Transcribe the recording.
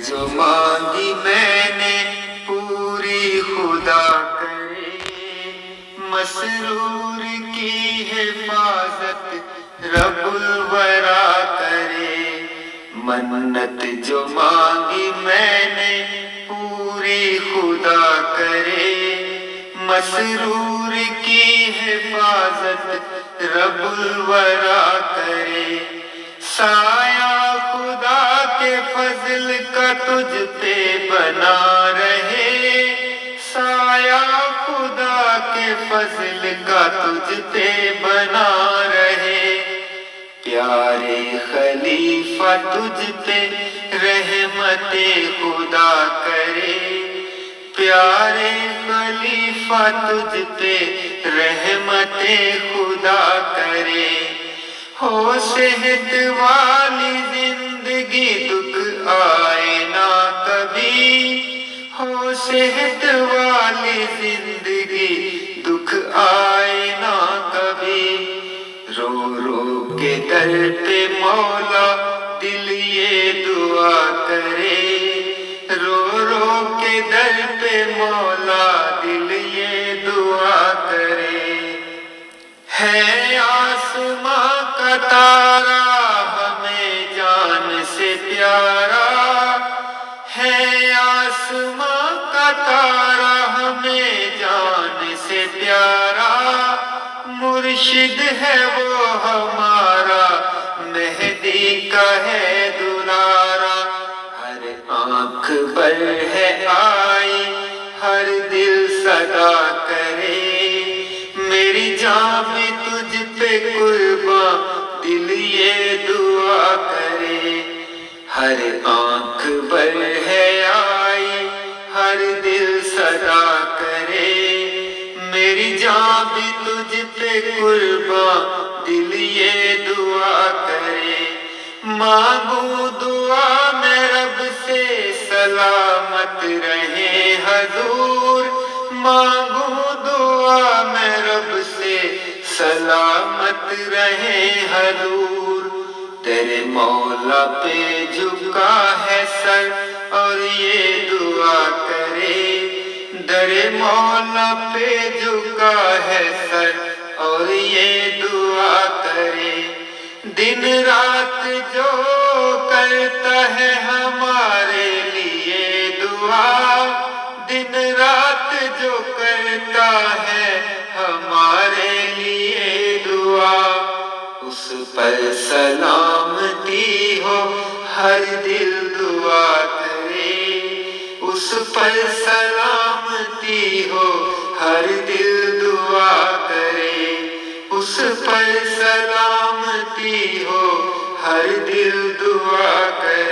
جو مانگی میں نے پوری خدا کرے، مسرور کی حفاظت رب الورا کرے۔ منت جو مانگی میں نے پوری خدا کرے، مسرور کی حفاظت رب الورا کرے۔ سایہ خدا کے فضل کا تجھ پہ بنا رہے، سایہ خدا کے فضل کا تجھ پہ بنا رہے۔ پیارے خلیفہ تجھ پہ رحمت خدا کرے، پیارے خلیفہ تجھ پہ رحمت خدا کرے۔ ہو صحت والی زندگی دکھ آئے نہ کبھی، ہو صحت والی زندگی دکھ آئے نہ کبھی۔ رو رو کے در پہ مولا دل یہ دعا کرے، رو رو کے در پہ مولا دل یہ دعا کرے۔ ہے آسماں کا تارا ہمیں جان سے پیارا، ہے آسماں کا تارا ہمیں جان سے پیارا۔ مرشد ہے وہ ہمارا، مہدی کا ہے دلارا۔ ہر آنکھ پر ہے آئی، ہر دل صدا کرے، میری جان بھی تجھ پہ قرباں دل یہ دعا کرے۔ ہر آنکھ پر ہے آئی، ہر دل صدا کرے، میری جان بھی تجھ پہ قرباں دل یہ دعا کرے۔ مانگوں دعا میں رب سے سلامت رہے حضور، مانگوں دعا میں رب سے سلامت رہے حضور۔ تیرے مولا پہ جھکا ہے سر اور یہ دعا کرے، در مولا پہ جھکا ہے سر اور یہ دعا کرے۔ دن رات جو کرتا ہے ہمارے لیے دعا، دن رات جو کرتا ہے ہمارے لیے دعا، اس پر سلامتی ہو ہر دل دعا کرے، اس پر سلامتی ہو ہر دل دعا کرے، اس پر سلامتی ہو ہر دل دعا کرے۔